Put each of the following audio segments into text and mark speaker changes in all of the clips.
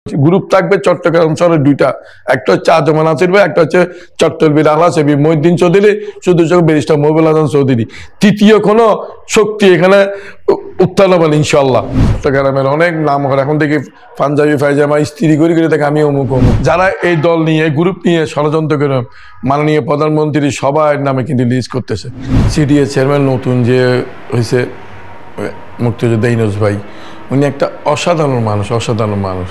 Speaker 1: Group থাকবে চট্টগ্রাম শহরের দুইটা, একটা হচ্ছে আজম নাসির ভাই, একটা হচ্ছে চট্টলবীর আলহাস এবি মহিউদ্দিন চৌধুরী, শুধু ব্যারিস্টার মহিবুল হাসান চৌধুরী। তৃতীয় কোনো শক্তি এখানে উত্থান হবে ইনশাল্লাহ। চট্টগ্রামের অনেক নাম করে এখন দেখি পাঞ্জাবি ফাইজামা স্ত্রী করে করে দেখে আমি অমুক অমুক। যারা এই দল নিয়ে গ্রুপ নিয়ে ষড়যন্ত্র করে মাননীয় প্রধানমন্ত্রী সবার নামে কিন্তু লিস্ট করতেছে। সিডিএ চেয়ারম্যান নতুন যে হয়েছে মুক্তিযোদ্ধা ইউনূস ভাই, উনি একটা অসাধারণ মানুষ,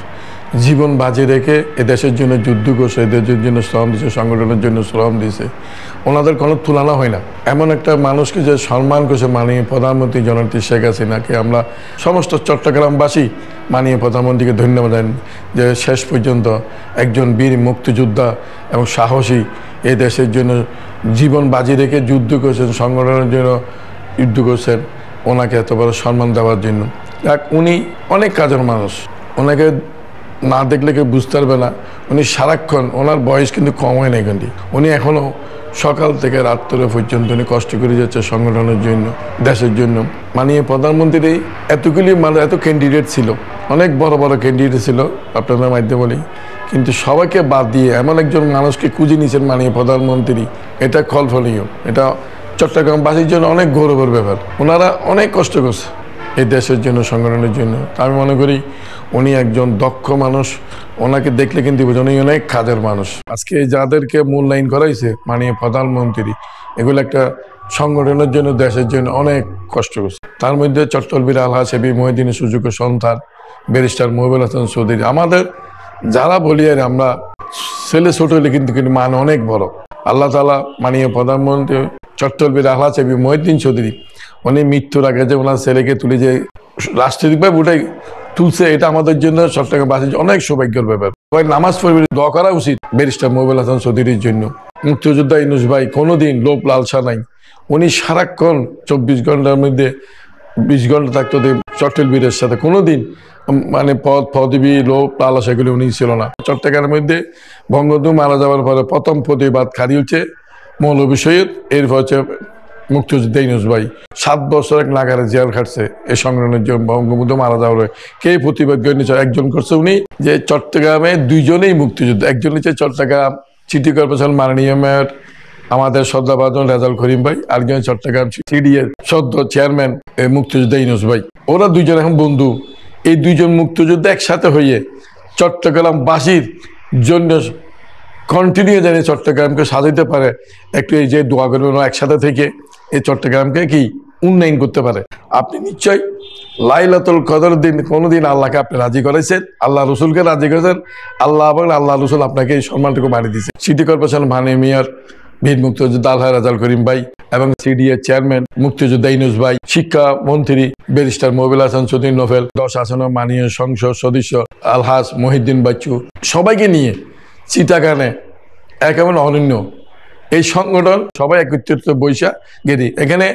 Speaker 1: জীবন বাজি রেখে এদেশের জন্য যুদ্ধ করছে, এদেশের জন্য শ্রম দিয়েছে, সংগঠনের জন্য শ্রম দিয়েছে। ওনাদের কোনো তুলনা হয় না। এমন একটা মানুষকে যে সম্মান করছে মাননীয় প্রধানমন্ত্রী জননেত্রী শেখ হাসিনাকে, আমরা সমস্ত চট্টগ্রামবাসী মাননীয় প্রধানমন্ত্রীকে ধন্যবাদ দেন যে শেষ পর্যন্ত একজন বীর মুক্তিযোদ্ধা এবং সাহসী এই দেশের জন্য জীবন বাজি রেখে যুদ্ধ করছেন, সংগঠনের জন্য যুদ্ধ করছেন, ওনাকে এত বড় সম্মান দেওয়ার জন্য। উনি অনেক কাজের মানুষ, ওনাকে না দেখলে কেউ বুঝতে পারবে না। উনি সারাক্ষণ, ওনার বয়স কিন্তু কম হয় না, কিন্তু উনি এখনও সকাল থেকে রাত্রে পর্যন্ত উনি কষ্ট করে যাচ্ছে সংগঠনের জন্য, দেশের জন্য। মাননীয় প্রধানমন্ত্রীর এতগুলি মানুষ, এত ক্যান্ডিডেট ছিল, অনেক বড় বড় ক্যান্ডিডেট ছিল আপনাদের মাধ্যমে বলি, কিন্তু সবাইকে বাদ দিয়ে এমন একজন মানুষকে খুঁজে নিয়েছেন মাননীয় প্রধানমন্ত্রী। এটা কল্পনীয়, এটা চট্টগ্রামবাসীর জন্য অনেক গৌরবের ব্যাপার। ওনারা অনেক কষ্ট করছে এই দেশের জন্য, সংগঠনের জন্য। আমি মনে করি উনি একজন দক্ষ মানুষ, ওনাকে দেখলে কিন্তু উনি অনেক কাজের মানুষ। আজকে যাদেরকে মূল্যায়ন করাইছে মাননীয় প্রধানমন্ত্রী, এগুলো একটা সংগঠনের জন্য, দেশের জন্য অনেক কষ্ট করছে। তার মধ্যে চট্টলবীর আলহাস এবি মহিউদ্দিনের সুযোগ্য সন্তান ব্যারিস্টার মহিবুল হাসান চৌধুরী। আমাদের যারা বলি আর আমরা ছেলে ছোট হলে কিন্তু মান অনেক বড়। আল্লাহ তাআলা মাননীয় প্রধানমন্ত্রী চট্টলবীর আলহাস এবি মহিউদ্দিন চৌধুরী, উনি মৃত্যুর আগে যে ওনার ছেলেকে তুলে যে রাষ্ট্রীয়ভাবে উঠে তুলছে, এটা আমাদের জন্য চট্টগ্রামবাসীর অনেক সৌভাগ্যের ব্যাপার। নামাজ পড়বে, দোয়া করা উচিত ব্যারিস্টার মহিবুল হাসান চৌধুরীর জন্য। মুক্তিযোদ্ধা ইউনূস ভাই কোনোদিন লোভ লালসা নাই, উনি সারাক্ষণ 24 ঘন্টার মধ্যে 20 ঘন্টা থাকতো চট্টলবীরের সাথে, কোনোদিন মানে পদবি লোভ লালসা এগুলি উনি ছিল না। চট্টগ্রামের মধ্যে বঙ্গবন্ধু মারা যাওয়ার পরে প্রথম প্রতিবাদ খালি হচ্ছে মৌলভী শহীদ, এরপর হচ্ছে মুক্তিযোদ্ধা ইউনূস ভাই 7 বছর এক নাগারে জেল খাটছে এই সংগ্রামের জন্য। বঙ্গবন্ধু মারা যাওয়ার কে প্রতিবাদ করে একজন করছে উনি, যে চট্টগ্রামে দুইজনেই মুক্তিযোদ্ধা। একজন হচ্ছে চট্টগ্রাম সিটি কর্পোরেশন মাননীয় মেয়র আমাদের শ্রদ্ধাভাজন রেজাউল করিম ভাই, আরেকজন চট্টগ্রাম সিডিএর সদ্য চেয়ারম্যান মুক্তিযোদ্ধা ইউনূস ভাই। ওরা দুইজন এখন বন্ধু। এই দুইজন মুক্তিযোদ্ধা একসাথে হয়ে চট্টগ্রামবাসীর জন্য কন্টিনিউ জানি চট্টগ্রামকে সাজাইতে পারে, একটু এই যে দোয়া করবেন একসাথে থেকে এই চট্টগ্রামকে কি উন্নয়ন করতে পারে। আপনি নিশ্চয় লাইলাতুল কদর দিন কোনোদিন আল্লাহকে আপনি রাজি করেছেন, আল্লাহ রসুলকে রাজি করেছেন, আল্লাহ এবং আল্লাহ রসুল আপনাকে এই সম্মানটুকু বাড়িয়ে দিয়েছে। সিটি কর্পোরেশন মাননীয় মেয়র বীর মুক্তিযোদ্ধা আলহাজ রেজাউল করিম ভাই এবং সিডিএ চেয়ারম্যান মুক্তিযোদ্ধা ইউনূস ভাই, শিক্ষা মন্ত্রী ব্যারিস্টার মহিবুল হাসান চৌধুরী নোভেল, 10 আসনের মাননীয় সংসদ সদস্য আলহাজ মহিউদ্দিন বাচ্চু, সবাইকে নিয়ে চিটাগানে একেবারে অনন্য এই সংগঠন সবাই একত্রিত বৈশা গেরি। এখানে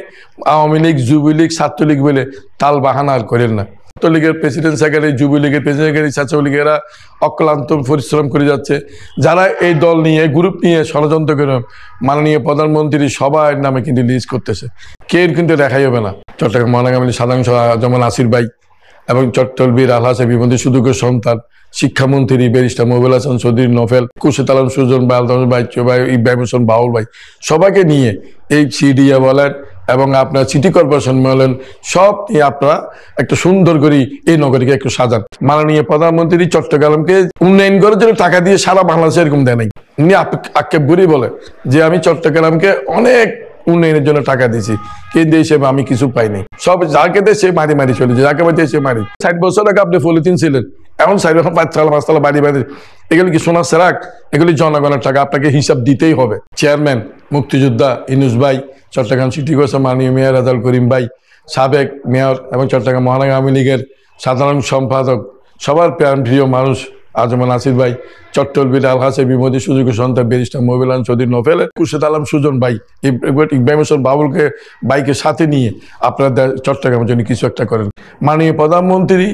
Speaker 1: আওয়ামী লীগ, যুবলীগ, ছাত্রলীগ বলে তাল বাহানা আর করেন না। ছাত্রলীগের প্রেসিডেন্ট সেক্রেটারি, যুবলীগের প্রেসিডেন্ট সেক্রেটারি, ছাত্রলীগেরা অক্লান্ত পরিশ্রম করে যাচ্ছে। যারা এই দল নিয়ে গ্রুপ নিয়ে ষড়যন্ত্র করে মাননীয় প্রধানমন্ত্রী সবার নামে কিন্তু লিস্ট করতেছে, কেউ কিন্তু দেখাই হবে না। চট্টগ্রাম মহানগর সাধারণ আজম নাসির ভাই এবং চট্টলবীর আলহাস এবি মহিউদ্দিনের সুযোগ্য সন্তান শিক্ষামন্ত্রী ব্যারিস্টার মহিবুল হাসান চৌধুরী নোভেল, খুরশিদ আলম সুজন ভাই, ইব্রাহিম হোসেন বাউল ভাই, সবাইকে নিয়ে এই সিডিএ বলেন এবং আপনার সিটি কর্পোরেশন বলেন, সব নিয়ে আপনারা একটা সুন্দর করে এই নগরীকে একটু সাজান। মাননীয় প্রধানমন্ত্রী চট্টগ্রামকে উন্নয়ন করার জন্য টাকা দিয়ে সারা বাংলাদেশে এরকম দেয় নাই। উনি আক্ষেপ করে বলে যে আমি চট্টগ্রামকে অনেক উন্নয়নের জন্য টাকা দিয়েছি, কে দিয়েছে আমি কিছু পাইনি। সব যাকে দেয় সে মারি মারি চলেছে, যাকে বাড়ি সে মারি। 60 বছর আগে আপনি পলিথিন ছিলেন, এখন 5 বাড়ি বাড়ি, এগুলি কি সোনার সেরাক? এগুলি জনগণের টাকা, আপনাকে হিসাব দিতেই হবে। চেয়ারম্যান মুক্তিযোদ্ধা ইউনূস ভাই, চট্টগ্রাম সিটি কর্পোরেশন মাননীয় মেয়র রেজাউল করিম ভাই, সাবেক মেয়র এবং চট্টগ্রাম মহানগর আওয়ামী লীগের সাধারণ সম্পাদক, সবার প্রিয় মানুষ আজম নাসির ভাই, চট্টলবীর আলহাস এবি মহিউদ্দিনের সুযোগ্য সন্তান ব্যারিস্টার মহিবুল হাসান চৌধুরী নোভেল, খুরশিদ আলম সুজন ভাই, ইব্রাহিম হোসেন বাবুলকে বাইকে সাথে নিয়ে আপনারা চট্টগ্রামের জন্য কিছু একটা করেন। মাননীয় প্রধানমন্ত্রী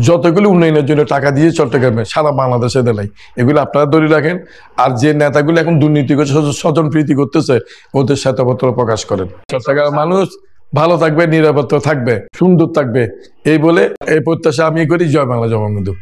Speaker 1: যতগুলো উন্নয়নের জন্য টাকা দিয়ে চট্টগ্রামে সারা বাংলাদেশে দেয়, এগুলো আপনারা ধরে রাখেন। আর যে নেতাগুলো এখন দুর্নীতি করছে, স্বজন প্রীতি করতেছে, ওদের শ্বেতপত্র প্রকাশ করেন। চট্টগ্রামের মানুষ ভালো থাকবে, নিরাপত্তা থাকবে, সুন্দর থাকবে, এই বলে এই প্রত্যাশা আমি করি। জয় বাংলা, জয় বঙ্গবন্ধু।